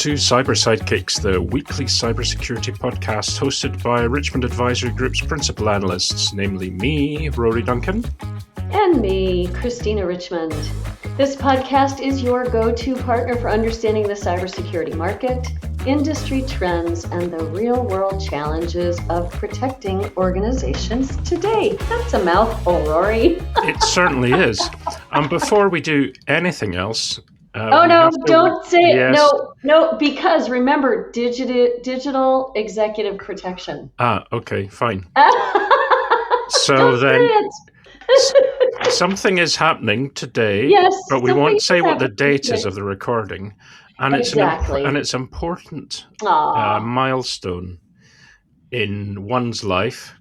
to Cyber Sidekicks, the weekly cybersecurity podcast hosted by Richmond Advisory Group's principal analysts, namely me, Rory Duncan. And me, Christina Richmond. This podcast is your go-to partner for understanding the cybersecurity market, industry trends, and the real-world challenges of protecting organizations today. That's a mouthful, Rory. It certainly is. Before we do anything else... don't say it. Yes. No, because remember, digital executive protection. Okay, fine. So Don't then... say it. Something is happening today, yes, but we won't say what the date is of the recording. And Exactly. it's an important milestone in one's life,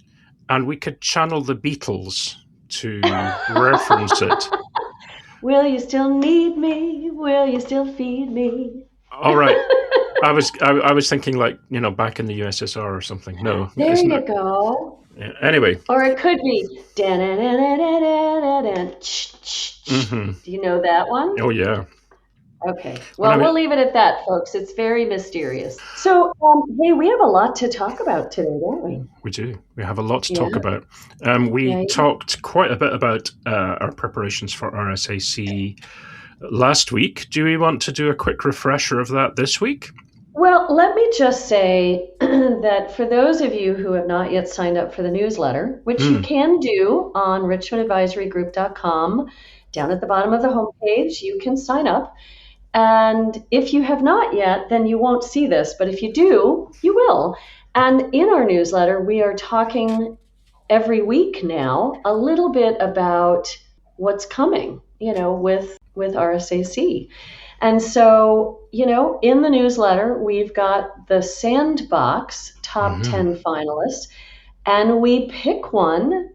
and we could channel the Beatles to reference it. Will you still need me? Will you still feed me? All right. I was thinking back in the USSR or something. No. There you go. Yeah. Anyway. Or it could be. Do you know that one? Oh, yeah. Okay. Well, we'll leave it at that, folks. It's very mysterious. So, hey, we have a lot to talk about today, don't we? We do. We have a lot to talk about. We talked quite a bit about our preparations for RSAC last week. Do we want to do a quick refresher of that this week? Well, let me just say that for those of you who have not yet signed up for the newsletter, which you can do on richmondadvisorygroup.com, down at the bottom of the homepage, you can sign up. And if you have not yet, then you won't see this. But if you do, you will. And in our newsletter, we are talking every week now a little bit about what's coming, with RSAC. And so, in the newsletter, we've got the Sandbox top 10 finalists, and we pick one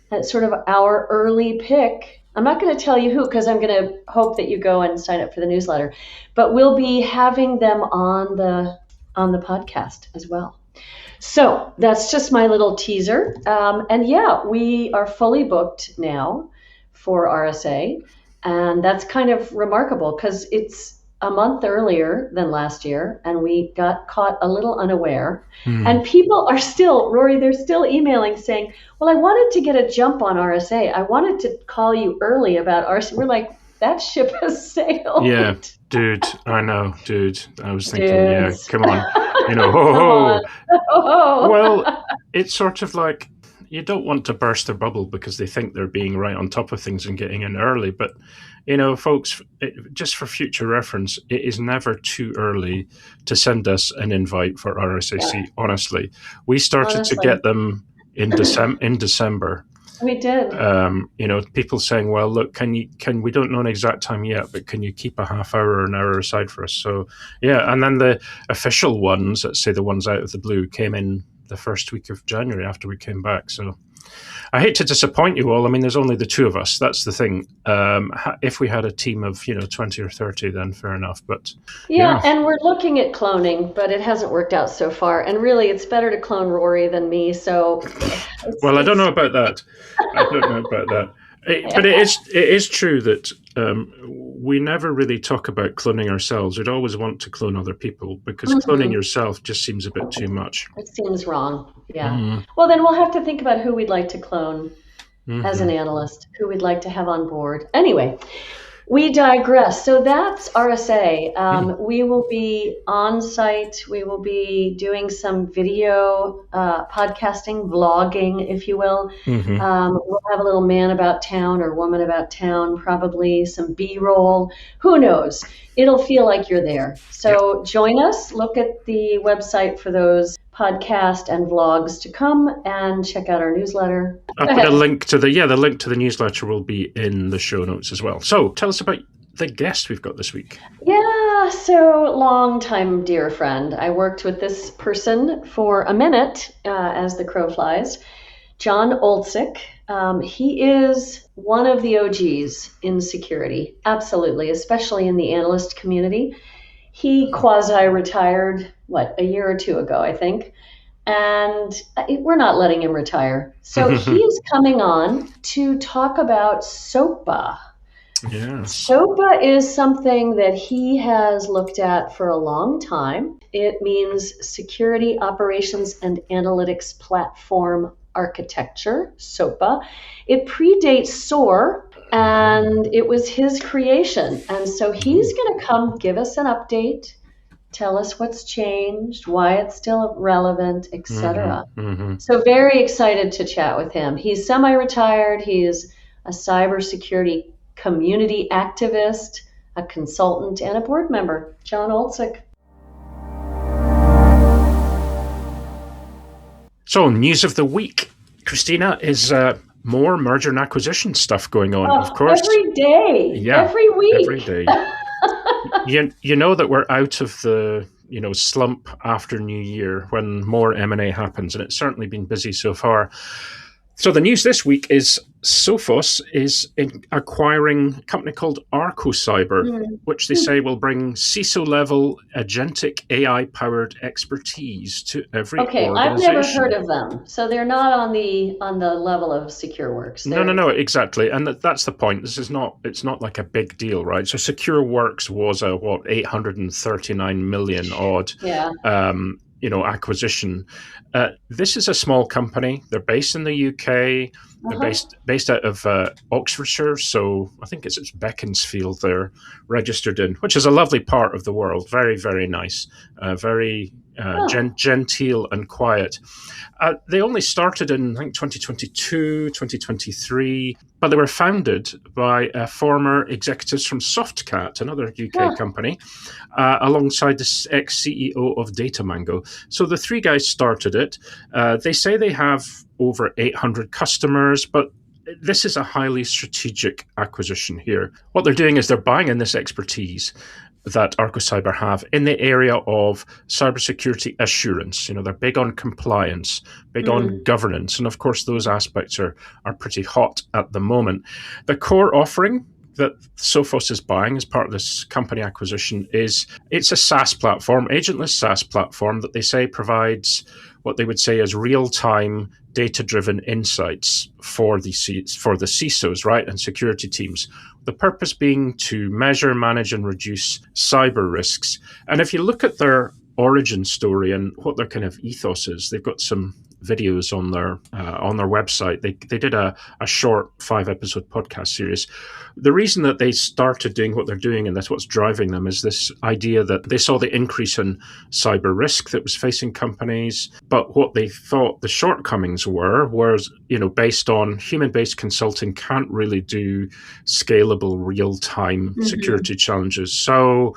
that's sort of our early pick. I'm not going to tell you who, because I'm going to hope that you go and sign up for the newsletter, but we'll be having them on the podcast as well. So that's just my little teaser. And yeah, we are fully booked now for RSA. And that's kind of remarkable because it's a month earlier than last year, and we got caught a little unaware. And people are still, Rory, they're still emailing saying, well, I wanted to get a jump on RSA. I wanted to call you early about RSA. We're like, that ship has sailed. Yeah, dude, I know, dude. I was thinking, Dudes. Yeah, come on. Well, it's sort of like, you don't want to burst their bubble because they think they're being right on top of things and getting in early. But, folks, just for future reference, it is never too early to send us an invite for RSAC, honestly. We started to get them in December. We did. People saying, well, look, we don't know an exact time yet, but can you keep a half hour or an hour aside for us? So, yeah. And then the official ones, let's say the ones out of the blue, came in the first week of January after we came back. So I hate to disappoint you all. I mean, there's only the two of us. That's the thing. If we had a team of, 20 or 30, then fair enough. But yeah, and we're looking at cloning, but it hasn't worked out so far. And really, it's better to clone Rory than me. So, well, I don't know about that. But it is true that we never really talk about cloning ourselves. We'd always want to clone other people because cloning yourself just seems a bit too much. It seems wrong. Yeah. Well, then we'll have to think about who we'd like to clone as an analyst, who we'd like to have on board. Anyway, we digress. So that's RSA. We will be on site. We will be doing some video podcasting, vlogging, if you will. We'll have a little man about town or woman about town, probably some B-roll. Who knows? It'll feel like you're there. So join us. Look at the website for those podcast and vlogs to come, and check out our newsletter. I'll put a link to the link to the newsletter will be in the show notes as well. So tell us about the guest we've got this week. Yeah, so long-time dear friend. I worked with this person for a minute, as the crow flies. John Olczyk. He is one of the OGs in security, absolutely, especially in the analyst community. He quasi-retired, a year or two ago, I think. And we're not letting him retire. So he is coming on to talk about SOPA. Yes. SOPA is something that he has looked at for a long time. It means Security Operations and Analytics Platform Architecture, SOPA. It predates SOAR, and it was his creation. And so he's going to come give us an update, tell us what's changed, why it's still relevant, etc. So very excited to chat with him. He's semi-retired. He's a cybersecurity community activist, a consultant, and a board member. John Olczyk. So, news of the week, Christina, is more merger and acquisition stuff going on, of course. Every day, every week. Every day. you know that we're out of the slump after New Year when more M&A happens, and it's certainly been busy so far. So the news this week is Sophos is acquiring a company called Arco Cyber, which they say will bring CISO-level agentic AI-powered expertise to every organization. I've never heard of them, so they're not on the level of SecureWorks. No, exactly, and that's the point. It's not like a big deal, right? So SecureWorks was a $839 million odd. Acquisition. This is a small company. They're based in the UK. They're based out of Oxfordshire. So I think it's Beaconsfield they're registered in, which is a lovely part of the world. Very, very nice. Very genteel and quiet. They only started in, I think, 2022, 2023, but they were founded by former executives from Softcat, another UK company, alongside the ex-CEO of Datamango. So the three guys started it. They say they have over 800 customers, but this is a highly strategic acquisition here. What they're doing is they're buying in this expertise that Arco Cyber have in the area of cybersecurity assurance. They're big on compliance, big on governance, and of course those aspects are pretty hot at the moment. The core offering that Sophos is buying as part of this company acquisition it's a SaaS platform, agentless SaaS platform that they say provides what they would say is real-time data-driven insights for the CISOs, right, and security teams. The purpose being to measure, manage, and reduce cyber risks. And if you look at their origin story and what their kind of ethos is, they've got some videos on their website. They did a short 5-episode podcast series. The reason that they started doing what they're doing, and that's what's driving them, is this idea that they saw the increase in cyber risk that was facing companies, but what they thought the shortcomings was based on human-based consulting can't really do scalable real-time security challenges. So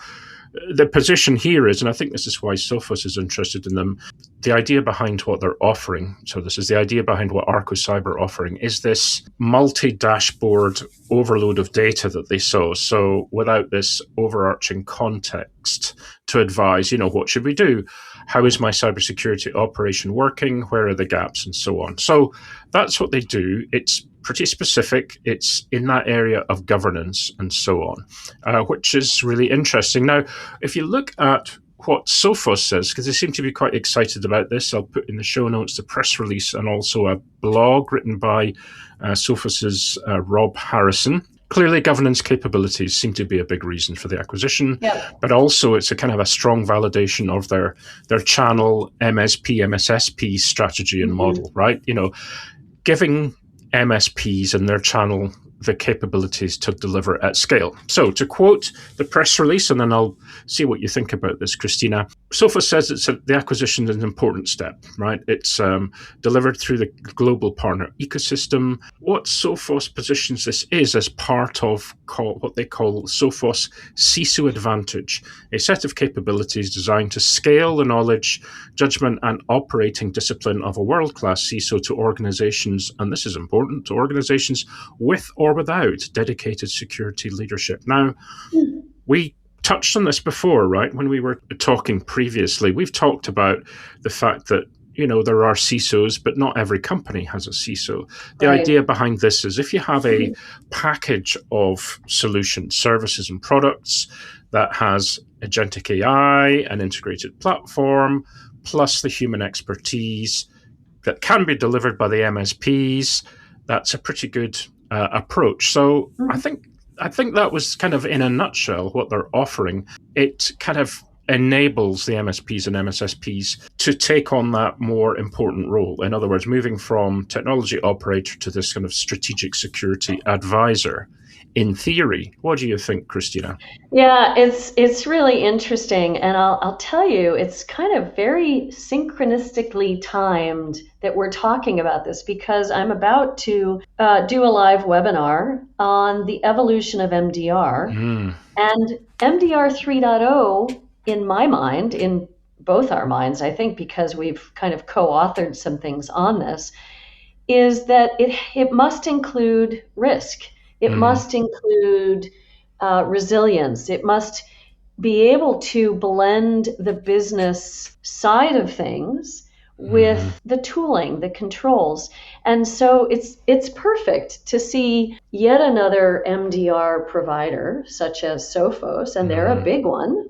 the position here is, and I think this is why Sophos is interested in them, the idea behind what they're offering, so this is the idea behind what Arco Cyber are offering, is this multi-dashboard overload of data that they saw. So without this overarching context to advise, what should we do? How is my cybersecurity operation working? Where are the gaps? And so on. So that's what they do. It's pretty specific. It's in that area of governance and so on, which is really interesting. Now, if you look at what Sophos says, because they seem to be quite excited about this, I'll put in the show notes the press release and also a blog written by Sophos's Rob Harrison. Clearly, governance capabilities seem to be a big reason for the acquisition, but also it's a kind of a strong validation of their channel MSP, MSSP strategy and model, right? Giving MSPs and their channel the capabilities to deliver at scale. So to quote the press release, and then I'll see what you think about this, Christina, Sophos says the acquisition is an important step, right? It's delivered through the global partner ecosystem. What Sophos positions this is as part of what they call Sophos CISO Advantage, a set of capabilities designed to scale the knowledge, judgment, and operating discipline of a world-class CISO to organizations, and this is important, to organizations with or without dedicated security leadership. Now, we touched on this before, right? When we were talking previously, we've talked about the fact that, there are CISOs, but not every company has a CISO. The idea behind this is if you have a package of solutions, services, and products that has agentic AI, an integrated platform, plus the human expertise that can be delivered by the MSPs, that's a pretty good approach. So I think I think that was kind of in a nutshell what they're offering. It kind of enables the MSPs and MSSPs to take on that more important role. In other words, moving from technology operator to this kind of strategic security advisor. In theory, what do you think, Christina? Yeah, it's really interesting, and I'll tell you, it's kind of very synchronistically timed that we're talking about this because I'm about to do a live webinar on the evolution of MDR, and MDR 3.0, in my mind, in both our minds, I think, because we've kind of co-authored some things on this, is that it must include risk. It must include resilience. It must be able to blend the business side of things with the tooling, the controls. And so it's perfect to see yet another MDR provider, such as Sophos, and they're a big one,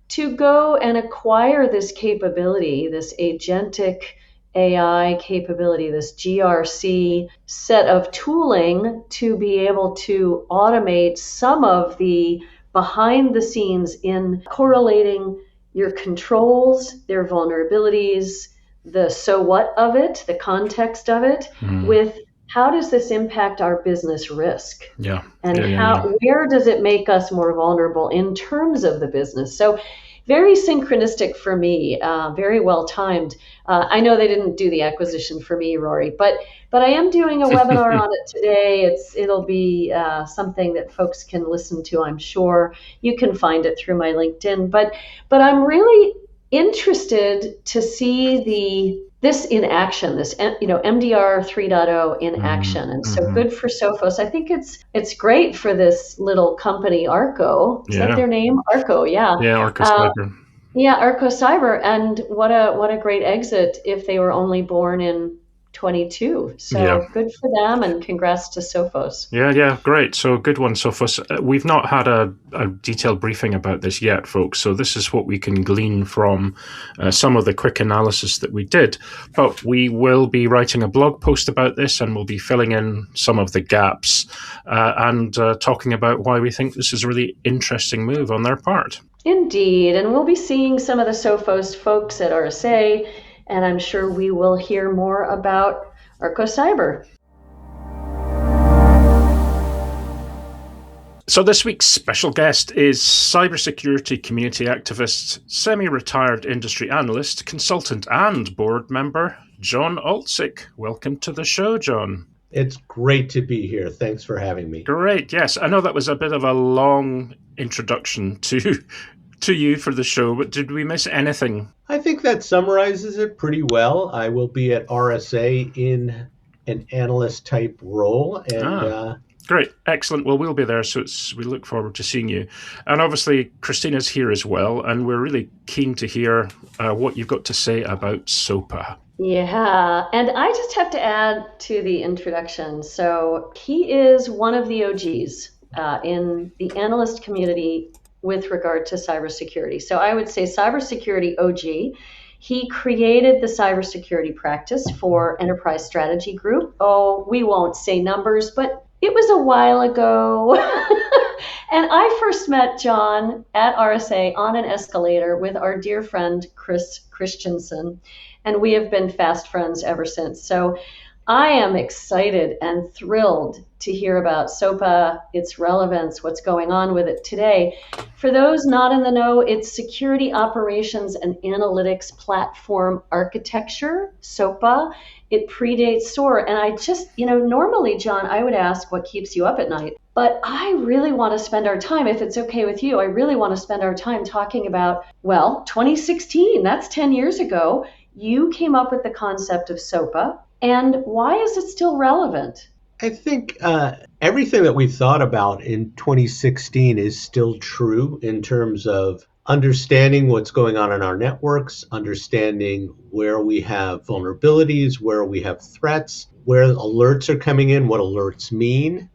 to go and acquire this capability, this agentic AI capability, this GRC set of tooling to be able to automate some of the behind the scenes in correlating your controls, their vulnerabilities, the so what of it, the context of it, with how does this impact our business risk? Where does it make us more vulnerable in terms of the business? So very synchronistic for me, very well timed. I know they didn't do the acquisition for me, Rory, but I am doing a webinar on it today. It'll be something that folks can listen to, I'm sure. You can find it through my LinkedIn. But I'm really interested to see this in action, this MDR 3.0 in action, and so good for Sophos. I think it's great for this little company, Arco. Is that their name? Arco, yeah. Yeah, Arco Cyber. Yeah, Arco Cyber, and what a great exit if they were only born in 22. So good for them, and congrats to Sophos. Yeah, great. So good one, Sophos. We've not had a detailed briefing about this yet, folks. So this is what we can glean from some of the quick analysis that we did. But we will be writing a blog post about this, and we'll be filling in some of the gaps and talking about why we think this is a really interesting move on their part. Indeed, and we'll be seeing some of the Sophos folks at RSA, and I'm sure we will hear more about Arco Cyber. So this week's special guest is cybersecurity community activist, semi-retired industry analyst, consultant and board member, John Altsik. Welcome to the show, John. It's great to be here. Thanks for having me. Great, yes. I know that was a bit of a long introduction to you for the show, but did we miss anything? I think that summarizes it pretty well. I will be at RSA in an analyst type role. And great, excellent. Well, we'll be there, so we look forward to seeing you. And obviously, Christina's here as well, and we're really keen to hear what you've got to say about SOPA. Yeah, and I just have to add to the introduction. So he is one of the OGs in the analyst community with regard to cybersecurity. So I would say cybersecurity OG. He created the cybersecurity practice for Enterprise Strategy Group. Oh, we won't say numbers, but it was a while ago. And I first met John at RSA on an escalator with our dear friend, Chris Christensen. And we have been fast friends ever since. So I am excited and thrilled to hear about SOPA, its relevance, what's going on with it today. For those not in the know, it's Security Operations and Analytics Platform Architecture, SOPA. It predates SOAR. And I just, normally, John, I would ask what keeps you up at night. But I really want to spend our time, if it's okay with you, I really want to spend our time talking about, 2016, that's 10 years ago. You came up with the concept of SOPA. And why is it still relevant? I think everything that we thought about in 2016 is still true in terms of understanding what's going on in our networks, understanding where we have vulnerabilities, where we have threats, where alerts are coming in, what alerts mean.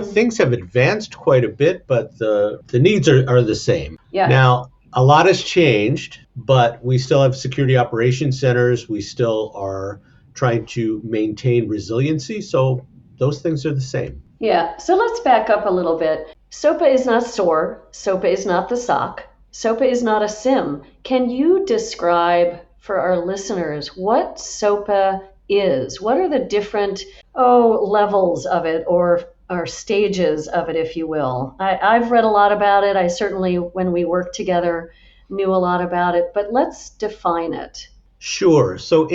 Things have advanced quite a bit, but the needs are the same. Yeah. Now, a lot has changed, but we still have security operations centers. We still are trying to maintain resiliency. So those things are the same. Yeah, so let's back up a little bit. SOPA is not SOAR. SOPA is not the SOC. SOPA is not a SIM. Can you describe for our listeners what SOPA is? What are the different levels of it or stages of it, if you will? I've read a lot about it. I certainly, when we worked together, knew a lot about it, but let's define it. Sure. So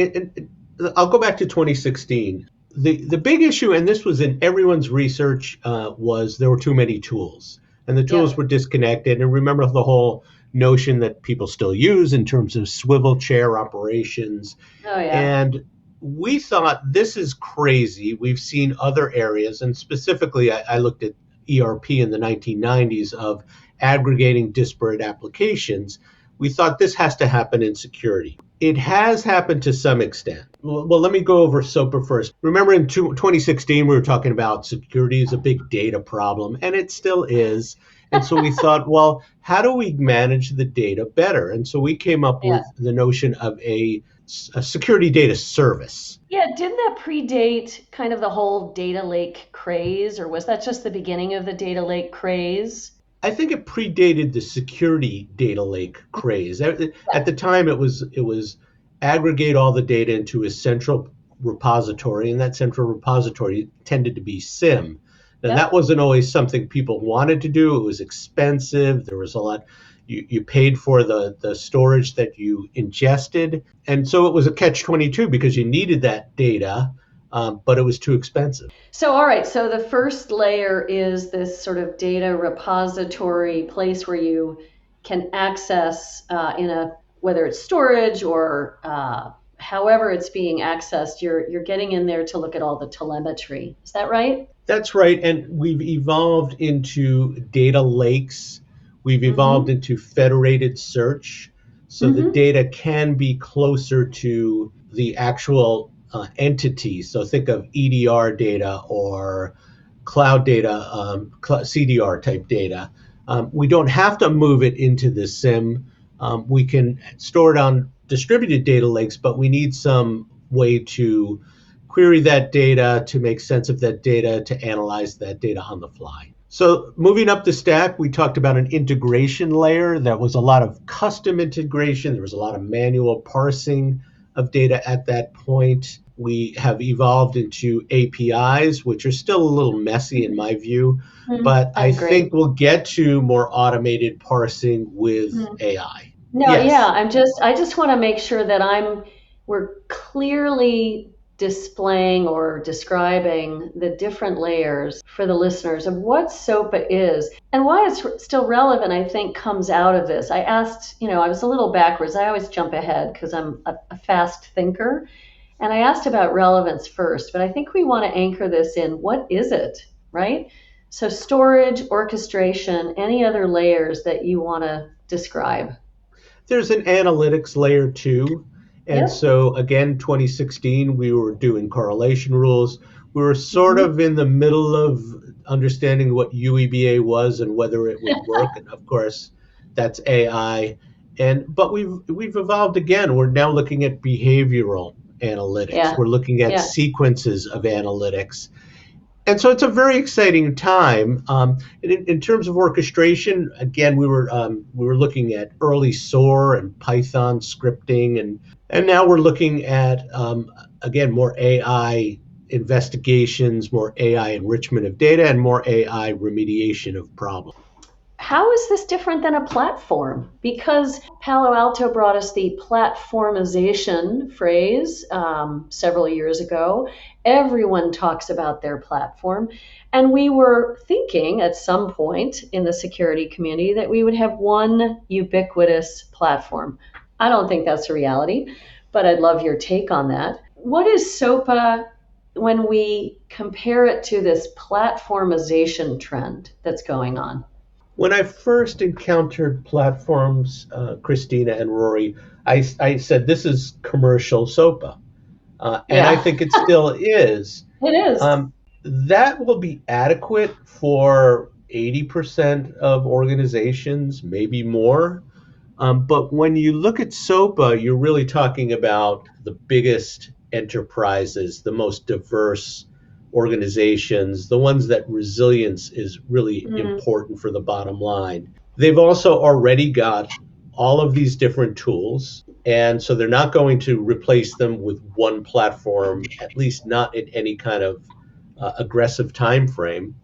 I'll go back to 2016. The big issue, and this was in everyone's research, was there were too many tools, and the tools were disconnected. And remember the whole notion that people still use in terms of swivel chair operations. Oh, yeah. And we thought, this is crazy. We've seen other areas, and specifically, I looked at ERP in the 1990s of aggregating disparate applications. We thought this has to happen in security. It has happened to some extent. Well, let me go over SOPA first. Remember in 2016, we were talking about security is a big data problem, and it still is. And so we thought, well, how do we manage the data better? And so we came up with the notion of a security data service. Yeah, didn't that predate kind of the whole data lake craze, or was that just the beginning of the data lake craze? I think it predated the security data lake craze. At the time, it was aggregate all the data into a central repository, and that central repository tended to be SIM. Now, that wasn't always something people wanted to do. It was expensive. There was a lot. You paid for the storage that you ingested. And so it was a catch-22 because you needed that data, but it was too expensive. So, all right. So the first layer is this sort of data repository place where you can access whether it's storage or however it's being accessed, you're getting in there to look at all the telemetry. Is that right? That's right. And we've evolved into data lakes. We've evolved into federated search. So the data can be closer to the actual entity. So think of EDR data or cloud data, CDR type data. We don't have to move it into the SIM. We can store it on distributed data lakes, but we need some way to query that data, to make sense of that data, to analyze that data on the fly. So moving up the stack, we talked about an integration layer. That was a lot of custom integration. There was a lot of manual parsing of data at that point. We have evolved into APIs, which are still a little messy in my view, but I think we'll get to more automated parsing with AI. No, I just want to make sure that we're clearly displaying or describing the different layers for the listeners of what SOPA is and why it's still relevant. I think comes out of this. I asked, I was a little backwards. I always jump ahead because I'm a fast thinker. And I asked about relevance first, but I think we want to anchor this in what is it, right? So storage, orchestration, any other layers that you want to describe? There's an analytics layer too. And so again, 2016, we were doing correlation rules. We were sort of in the middle of understanding what UEBA was and whether it would work. And of course, that's AI. But we've evolved again. We're now looking at behavioral analytics. Yeah. We're looking at sequences of analytics. And so it's a very exciting time. In terms of orchestration, again, we were looking at early SOAR and Python scripting, and now we're looking at, again, more AI investigations, more AI enrichment of data, and more AI remediation of problems. How is this different than a platform? Because Palo Alto brought us the platformization phrase several years ago. Everyone talks about their platform. And we were thinking at some point in the security community that we would have one ubiquitous platform. I don't think that's a reality, but I'd love your take on that. What is SOPA when we compare it to this platformization trend that's going on? When I first encountered platforms, Christina and Rory, I said, this is commercial SOPA. And I think it still is. It is. That will be adequate for 80% of organizations, maybe more. But when you look at SOPA, you're really talking about the biggest enterprises, the most diverse organizations, the ones that resilience is really important for the bottom line. They've also already got all of these different tools, and so they're not going to replace them with one platform, at least not in any kind of aggressive time frame.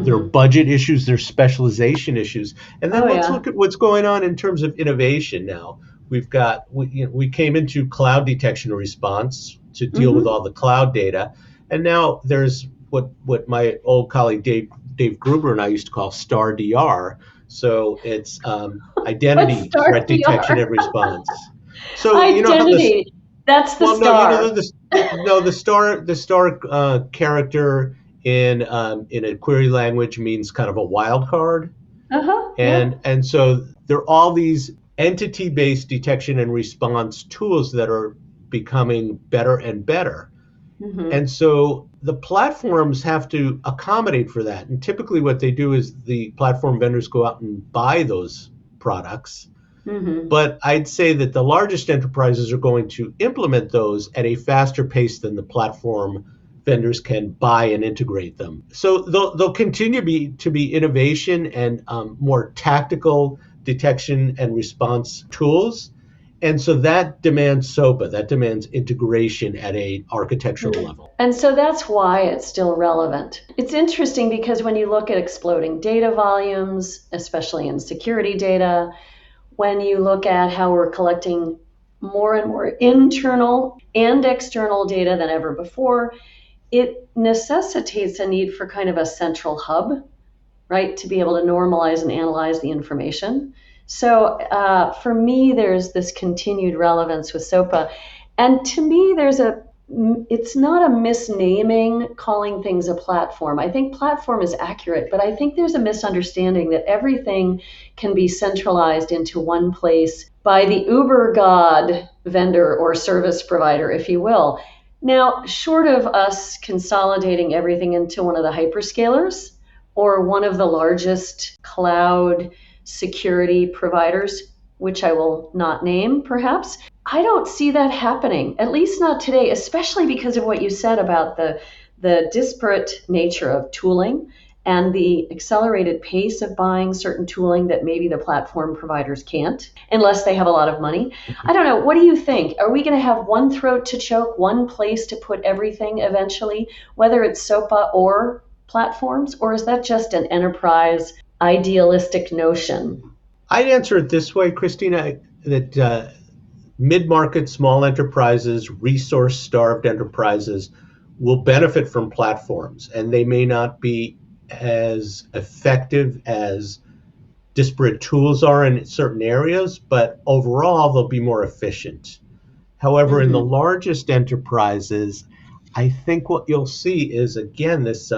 There are budget issues, there are specialization issues, and then let's look at what's going on in terms of innovation now. We came into cloud detection and response to deal with all the cloud data, and now there's what my old colleague Dave Gruber and I used to call STAR DR. So it's identity, threat detection, and response. So identity. That's the STAR. The STAR character in a query language means kind of a wild card. And so there are all these entity-based detection and response tools that are becoming better and better. And so the platforms have to accommodate for that. And typically what they do is the platform vendors go out and buy those products. But I'd say that the largest enterprises are going to implement those at a faster pace than the platform vendors can buy and integrate them. So they'll continue to be innovation and more tactical detection and response tools. And so that demands SOPA, that demands integration at an architectural level. And so that's why it's still relevant. It's interesting because when you look at exploding data volumes, especially in security data, when you look at how we're collecting more and more internal and external data than ever before, it necessitates a need for kind of a central hub, right, to be able to normalize and analyze the information. So for me, there's this continued relevance with SOPA. And to me, it's not a misnaming, calling things a platform. I think platform is accurate, but I think there's a misunderstanding that everything can be centralized into one place by the uber god vendor or service provider, if you will. Now, short of us consolidating everything into one of the hyperscalers or one of the largest cloud security providers, which I will not name perhaps, I don't see that happening, at least not today, especially because of what you said about the disparate nature of tooling and the accelerated pace of buying certain tooling that maybe the platform providers can't, unless they have a lot of money. I don't know. What do you think? Are we going to have one throat to choke, one place to put everything eventually, whether it's SOPA or platforms, or is that just an enterprise idealistic notion? I'd answer it this way, Christina, that mid-market, small enterprises, resource-starved enterprises will benefit from platforms, and they may not be as effective as disparate tools are in certain areas, but overall they'll be more efficient. However, in the largest enterprises, I think what you'll see is, again, this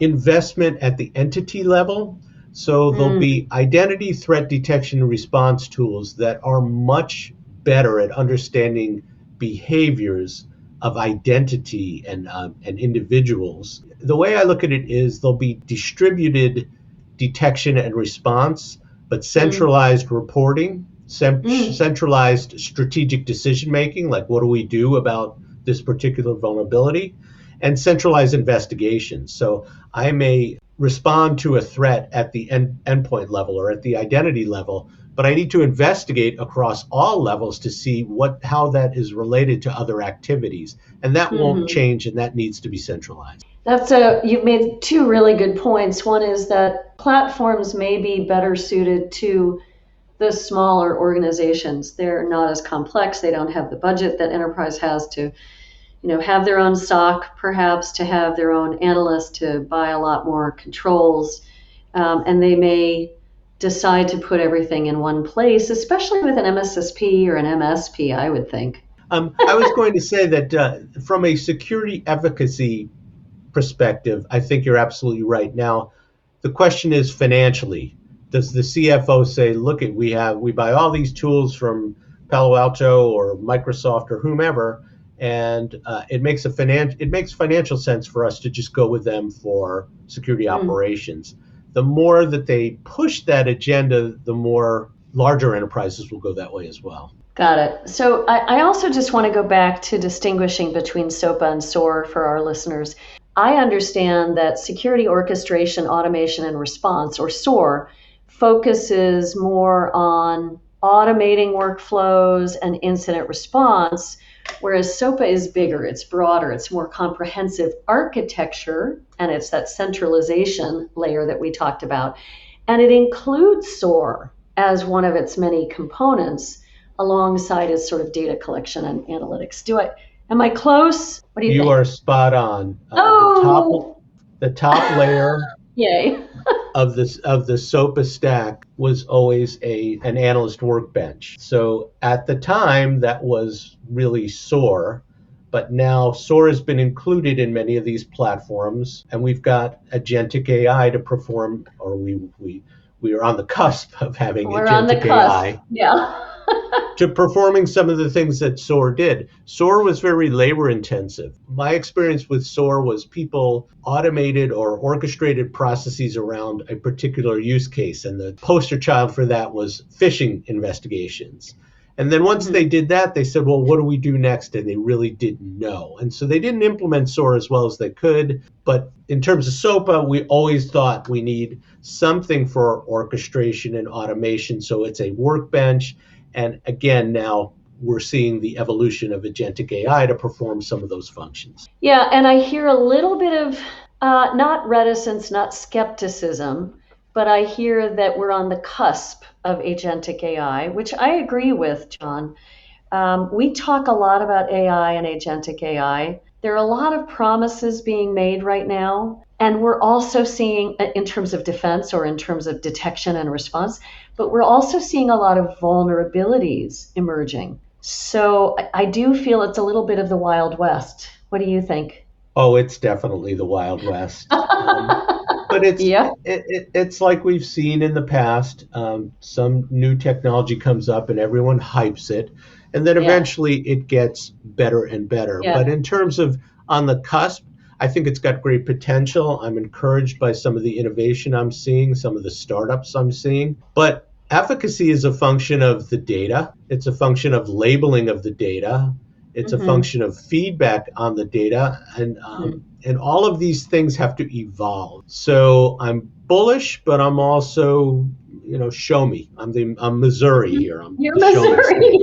investment at the entity level. So there'll be identity threat detection and response tools that are much better at understanding behaviors of identity and individuals. The way I look at it is there'll be distributed detection and response, but centralized reporting, centralized strategic decision making, like what do we do about this particular vulnerability, and centralized investigations. So I may respond to a threat at the endpoint level or at the identity level, but I need to investigate across all levels to see how that is related to other activities. And that won't change, and that needs to be centralized. You've made two really good points. One is that platforms may be better suited to the smaller organizations. They're not as complex. They don't have the budget that enterprise has to have their own SOC, perhaps, to have their own analysts, to buy a lot more controls. And they may decide to put everything in one place, especially with an MSSP or an MSP, I would think. I was going to say that from a security efficacy perspective, I think you're absolutely right. Now, the question is financially. Does the CFO say, look, we buy all these tools from Palo Alto or Microsoft or whomever, and it makes financial sense for us to just go with them for security operations. The more that they push that agenda, the more larger enterprises will go that way as well. Got it. So I also just want to go back to distinguishing between SOPA and SOAR for our listeners. I understand that security orchestration, automation, and response, or SOAR, focuses more on automating workflows and incident response, whereas SOPA is bigger, it's broader, it's more comprehensive architecture, and it's that centralization layer that we talked about. And it includes SOAR as one of its many components alongside its sort of data collection and analytics. Am I close? What do you think? You are spot on. The top layer Yay. of the SOPA stack was always an analyst workbench. So at the time, that was really SOAR, but now SOAR has been included in many of these platforms, and we've got agentic AI to perform, or we are on the cusp of having agentic AI. Yeah. To performing some of the things that SOAR did. SOAR was very labor intensive. My experience with SOAR was people automated or orchestrated processes around a particular use case. And the poster child for that was phishing investigations. And then once they did that, they said, well, what do we do next? And they really didn't know. And so they didn't implement SOAR as well as they could. But in terms of SOPA, we always thought we need something for orchestration and automation. So it's a workbench. And again, now we're seeing the evolution of agentic AI to perform some of those functions. Yeah, and I hear a little bit of not reticence, not skepticism, but I hear that we're on the cusp of agentic AI, which I agree with, John. We talk a lot about AI and agentic AI. There are a lot of promises being made right now. And we're also seeing, in terms of defense or in terms of detection and response, but we're also seeing a lot of vulnerabilities emerging. So I do feel it's a little bit of the Wild West. What do you think? Oh, it's definitely the Wild West. But it's like we've seen in the past. Some new technology comes up and everyone hypes it. And then eventually it gets better and better. Yeah. But in terms of on the cusp, I think it's got great potential. I'm encouraged by some of the innovation I'm seeing, some of the startups I'm seeing. But efficacy is a function of the data. It's a function of labeling of the data. It's a function of feedback on the data. And all of these things have to evolve. So I'm bullish, but I'm also, show me. I'm Missouri here. You're Missouri.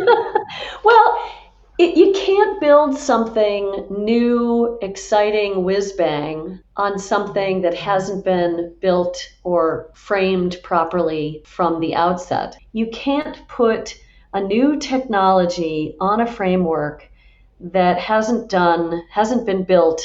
Well, you can't build something new, exciting, whiz-bang on something that hasn't been built or framed properly from the outset. You can't put a new technology on a framework that hasn't been built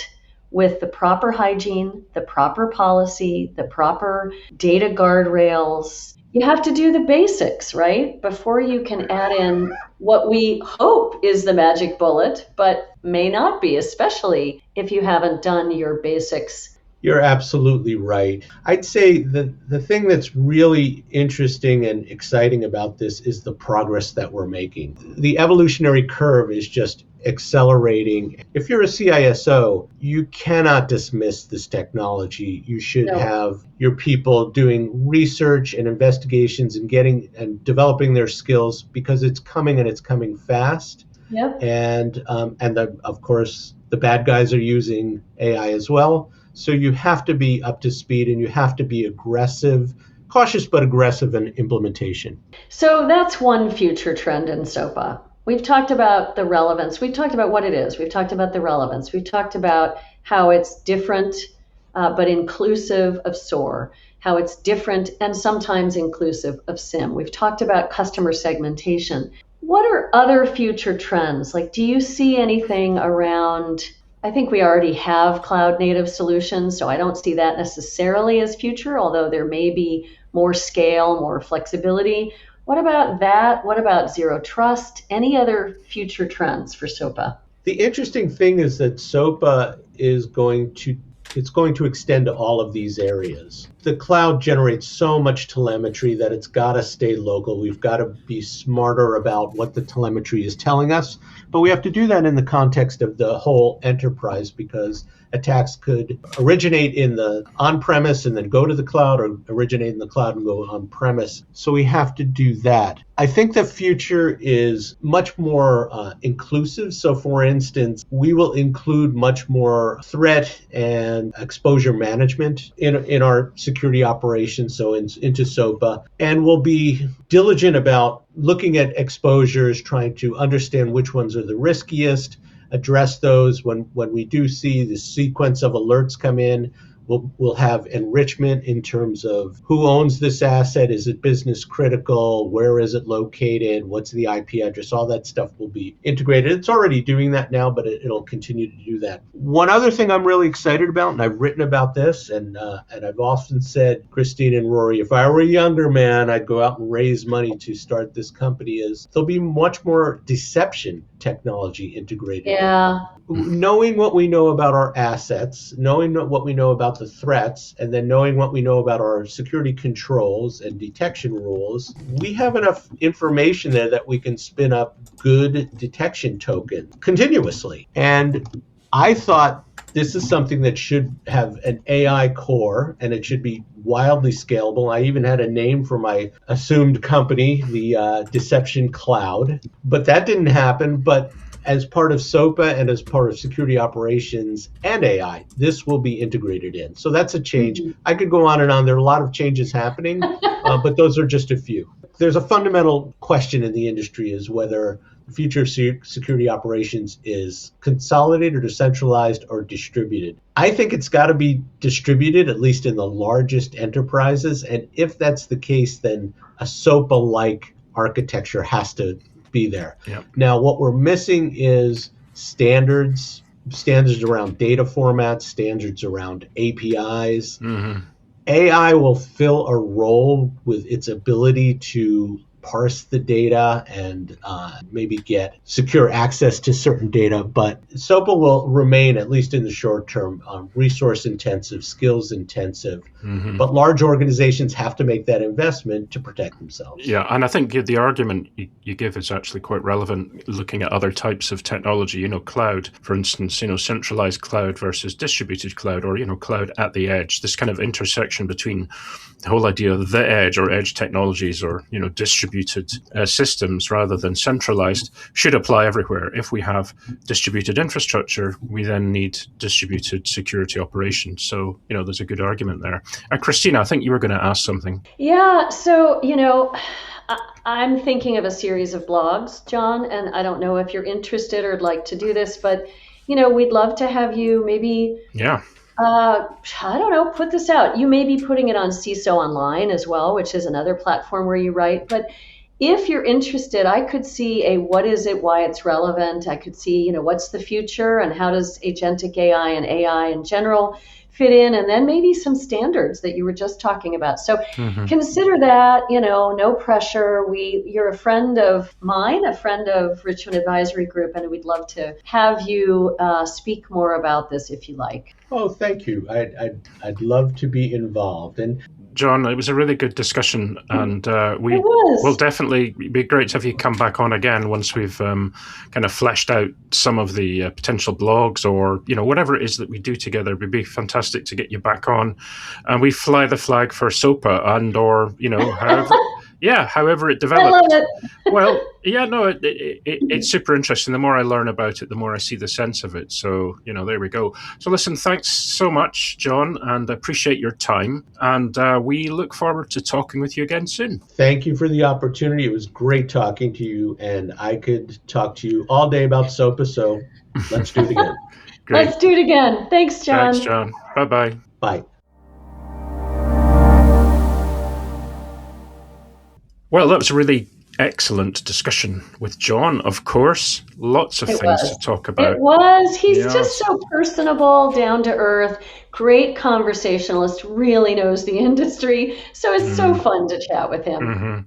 with the proper hygiene, the proper policy, the proper data guardrails. You have to do the basics, right? Before you can add in what we hope is the magic bullet, but may not be, especially if you haven't done your basics. You're absolutely right. I'd say the thing that's really interesting and exciting about this is the progress that we're making. The evolutionary curve is just accelerating. If you're a CISO, you cannot dismiss this technology. You should have your people doing research and investigations and getting and developing their skills because it's coming and it's coming fast. Yep. And of course, the bad guys are using AI as well. So you have to be up to speed and you have to be aggressive, cautious but aggressive in implementation. So that's one future trend in SOPA. We've talked about the relevance. We've talked about what it is. We've talked about the relevance. We've talked about how it's different but inclusive of SOAR, how it's different and sometimes inclusive of SIM. We've talked about customer segmentation. What are other future trends? Like, do you see anything around, I think we already have cloud native solutions, so I don't see that necessarily as future, although there may be more scale, more flexibility. What about that? What about zero trust? Any other future trends for SOPA? The interesting thing is that SOPA is going to extend to all of these areas. the cloud generates so much telemetry that it's got to stay local. We've got to be smarter about what the telemetry is telling us. But we have to do that in the context of the whole enterprise, because attacks could originate in the on-premise and then go to the cloud, or originate in the cloud and go on-premise. So we have to do that. I think the future is much more inclusive. So for instance, we will include much more threat and exposure management in our security operations, so into SOPA, and we'll be diligent about looking at exposures, trying to understand which ones are the riskiest, address those when we do see the sequence of alerts come in. We'll have enrichment in terms of who owns this asset. Is it business critical? Where is it located? What's the IP address? All that stuff will be integrated. It's already doing that now, but it'll continue to do that. One other thing I'm really excited about, and I've written about this, and I've often said, Christine and Rory, if I were a younger man, I'd go out and raise money to start this company, is there'll be much more deception technology integrated. Yeah. Knowing what we know about our assets, knowing what we know about the threats, and then knowing what we know about our security controls and detection rules, we have enough information there that we can spin up good detection tokens continuously. And I thought this is something that should have an AI core, and it should be wildly scalable. I even had a name for my assumed company, the Deception Cloud, but that didn't happen. But as part of SOPA and as part of security operations and AI, this will be integrated in. So that's a change. I could go on and on. There are a lot of changes happening, but those are just a few. There's a fundamental question in the industry, is whether the future of security operations is consolidated or decentralized or distributed. I think it's got to be distributed, at least in the largest enterprises. And if that's the case, then a SOPA-like architecture has to be there. Yep. Now, what we're missing is standards around data formats, standards around APIs. Mm-hmm. AI will fill a role with its ability to parse the data and maybe get secure access to certain data, but SOPA will remain, at least in the short term, resource intensive, skills intensive. Mm-hmm. But large organizations have to make that investment to protect themselves. Yeah, and I think the argument you give is actually quite relevant, looking at other types of technology, cloud, for instance, centralized cloud versus distributed cloud, or, cloud at the edge. This kind of intersection between the whole idea of the edge, or edge technologies, or, distributed systems rather than centralized, should apply everywhere. If we have distributed infrastructure, we then need distributed security operations. So, there's a good argument there. Christina, I think you were going to ask something. Yeah, so, I'm thinking of a series of blogs, John, and I don't know if you're interested or would like to do this, but, we'd love to have you maybe... Yeah. I don't know, put this out. You may be putting it on CISO Online as well, which is another platform where you write. But if you're interested, I could see what is it, why it's relevant. I could see, what's the future and how does agentic AI and AI in general fit in, and then maybe some standards that you were just talking about. So consider that, no pressure. You're a friend of mine, a friend of Richmond Advisory Group, and we'd love to have you speak more about this if you like. Oh, thank you. I'd love to be involved. And John, it was a really good discussion, and will definitely be great to have you come back on again once we've kind of fleshed out some of the potential blogs, or whatever it is that we do together. It would be fantastic to get you back on, and we fly the flag for SOPA, and or however it develops. I love it. Well, yeah, no, it's super interesting. The more I learn about it, the more I see the sense of it. So, there we go. So listen, thanks so much, John, and I appreciate your time. And we look forward to talking with you again soon. Thank you for the opportunity. It was great talking to you, and I could talk to you all day about SOPA, so let's do it again. Great. Let's do it again. Thanks, John. Thanks, John. Bye-bye. Bye. Well, that was a really excellent discussion with John, of course. Lots of things to talk about. It was. He's just so personable, down to earth, great conversationalist, really knows the industry. So it's so fun to chat with him. Mm-hmm.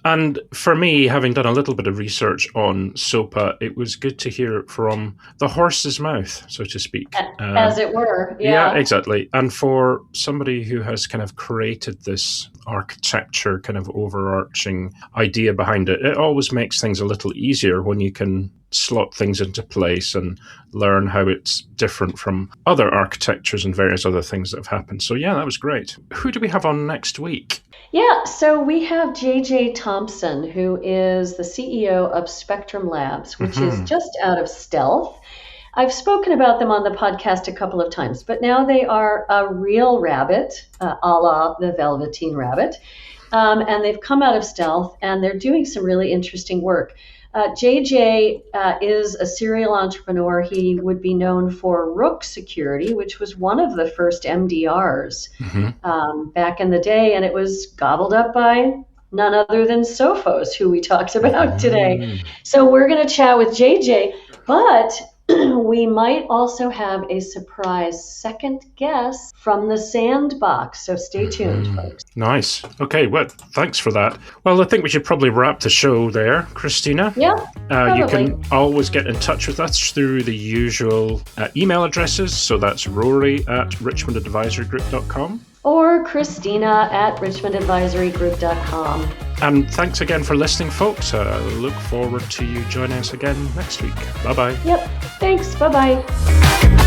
And for me, having done a little bit of research on SOPA, it was good to hear it from the horse's mouth, so to speak. As it were. Yeah, exactly. And for somebody who has kind of created this architecture kind of overarching idea behind it, it always makes things a little easier when you can slot things into place and learn how it's different from other architectures and various other things that have happened. So yeah, that was great. Who do we have on next week? Yeah, so we have JJ Thompson, who is the CEO of Spectrum Labs, which is just out of stealth. I've spoken about them on the podcast a couple of times, but now they are a real rabbit, a la the Velveteen Rabbit. And they've come out of stealth, and they're doing some really interesting work. JJ is a serial entrepreneur. He would be known for Rook Security, which was one of the first MDRs back in the day, and it was gobbled up by none other than Sophos, who we talked about today. So we're going to chat with JJ, but we might also have a surprise second guest from the Sandbox. So stay tuned, folks. Nice. Okay, well, thanks for that. Well, I think we should probably wrap the show there, Christina. Yeah, you can always get in touch with us through the usual email addresses. So that's rory@richmondadvisorygroup.com. Or Christina at richmondadvisorygroup.com. And thanks again for listening, folks. Look forward to you joining us again next week. Bye-bye. Yep. Thanks. Bye-bye.